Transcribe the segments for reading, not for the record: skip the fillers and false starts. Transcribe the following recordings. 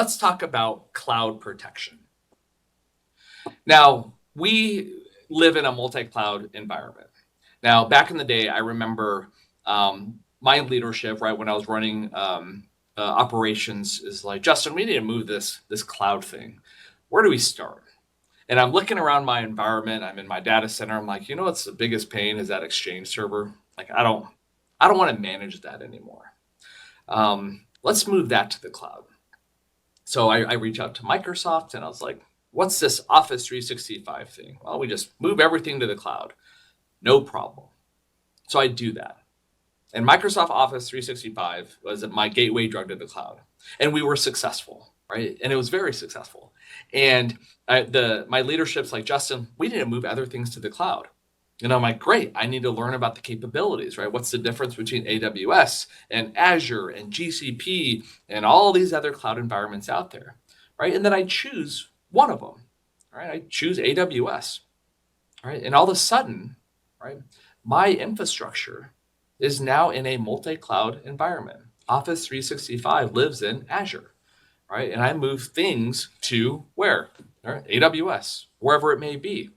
let's talk about cloud protection. Now, we live in a multi-cloud environment. Now, back in the day, I remember my leadership, right, when I was running operations, is like, Justin, we need to move this cloud thing. Where do we start? And I'm looking around my environment. I'm in my data center. I'm like, what's the biggest pain is that Exchange server. Like, I don't want to manage that anymore. Let's move that to the cloud. So I reach out to Microsoft and I was like, what's this Office 365 thing? Well, we just move everything to the cloud. No problem. So I do that. And Microsoft Office 365 was my gateway drug to the cloud. And we were successful, right? And it was very successful. And my leadership's like, Justin, we need to move other things to the cloud. And I'm like, great, I need to learn about the capabilities, right? What's the difference between AWS and Azure and GCP and all these other cloud environments out there, right? And then I choose one of them, right? I choose AWS, right? And all of a sudden, right, my infrastructure is now in a multi-cloud environment. Office 365 lives in Azure, right? And I move things to where? Right? AWS, wherever it may be.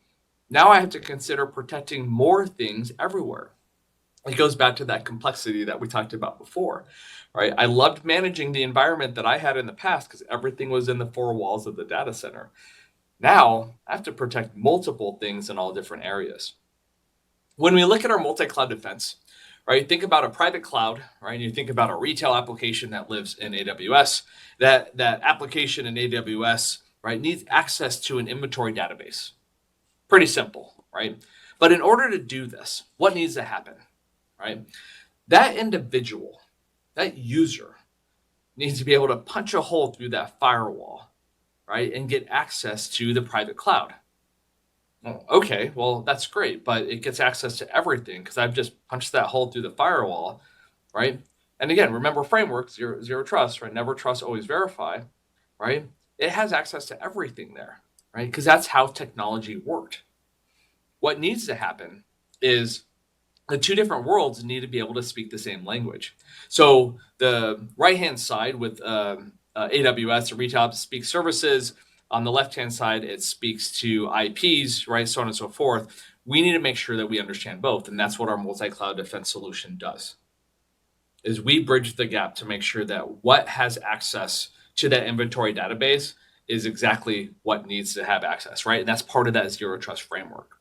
Now I have to consider protecting more things everywhere. It goes back to that complexity that we talked about before, right? I loved managing the environment that I had in the past because everything was in the four walls of the data center. Now I have to protect multiple things in all different areas. When we look at our multi-cloud defense, right, think about a private cloud, right? And you think about a retail application that lives in AWS. That application in AWS, right, needs access to an inventory database. Pretty simple, right? But in order to do this, what needs to happen, right? That individual, that user needs to be able to punch a hole through that firewall, right? And get access to the private cloud. Oh, okay, well, that's great, but it gets access to everything because I've just punched that hole through the firewall, right? And again, remember framework, zero trust, right? Never trust, always verify, right? It has access to everything there, right? Because that's how technology worked. What needs to happen is the two different worlds need to be able to speak the same language. So the right-hand side with AWS, the retail app speaks services. On the left-hand side, it speaks to IPs, right, so on and so forth. We need to make sure that we understand both, and that's what our multi-cloud defense solution does, is we bridge the gap to make sure that what has access to that inventory database is exactly what needs to have access, right? And that's part of that zero trust framework.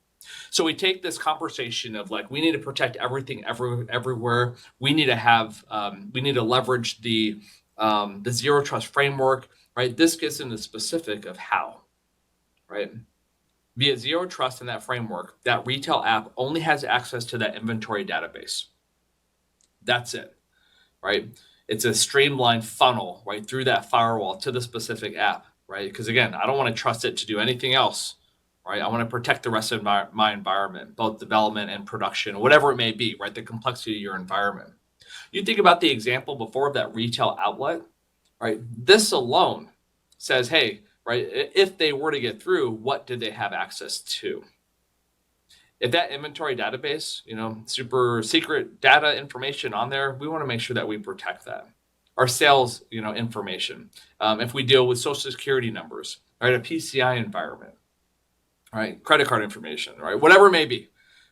So we take this conversation of like, we need to protect everything everywhere. We need to leverage the zero trust framework, right? This gets into specific of how, right? Via zero trust in that framework, that retail app only has access to that inventory database. That's it, right? It's a streamlined funnel right through that firewall to the specific app, right? Because again, I don't want to trust it to do anything else, right? I want to protect the rest of my environment, both development and production, whatever it may be, right? The complexity of your environment. You think about the example before of that retail outlet, right? This alone says, hey, right, if they were to get through, what did they have access to? If that inventory database, super secret data information on there, we want to make sure that we protect that. Our sales, information. If we deal with social security numbers, right, a PCI environment, right, credit card information, right, whatever it may be,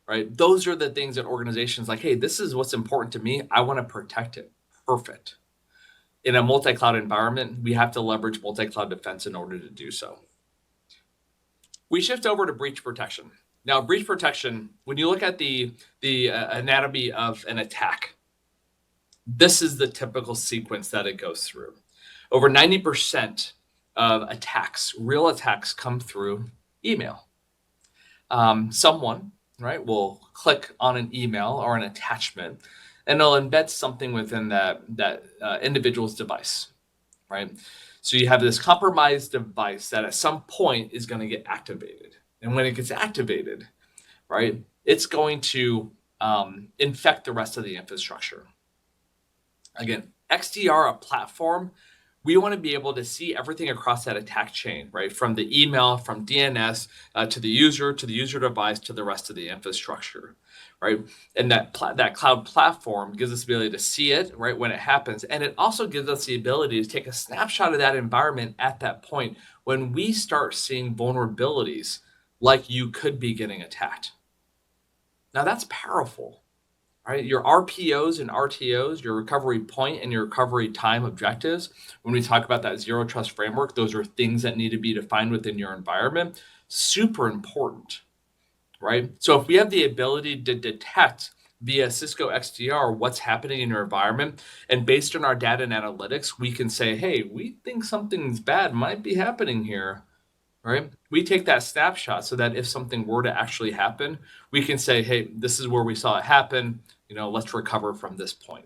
right? Those are the things that organizations like, hey, this is what's important to me. I want to protect it. Perfect. In a multi-cloud environment, we have to leverage multi-cloud defense in order to do so. We shift over to breach protection. Now, breach protection, when you look at the anatomy of an attack, this is the typical sequence that it goes through. Over 90% of attacks, real attacks, come through email. Someone, right, will click on an email or an attachment, and they'll embed something within that individual's device, right? So you have this compromised device that at some point is going to get activated. And when it gets activated, right, it's going to infect the rest of the infrastructure. Again, XDR, a platform, We want to be able to see everything across that attack chain, right? From the email, from DNS to the user device, to the rest of the infrastructure, right? And that cloud platform gives us the ability to see it right when it happens, and it also gives us the ability to take a snapshot of that environment at that point when we start seeing vulnerabilities, like you could be getting attacked. Now that's powerful, right? Your RPOs and RTOs, your recovery point and your recovery time objectives, when we talk about that zero trust framework, those are things that need to be defined within your environment. Super important, right? So if we have the ability to detect via Cisco XDR what's happening in your environment, and based on our data and analytics, we can say, hey, we think something's bad might be happening here, right? We take that snapshot so that if something were to actually happen, we can say, hey, this is where we saw it happen. Let's recover from this point.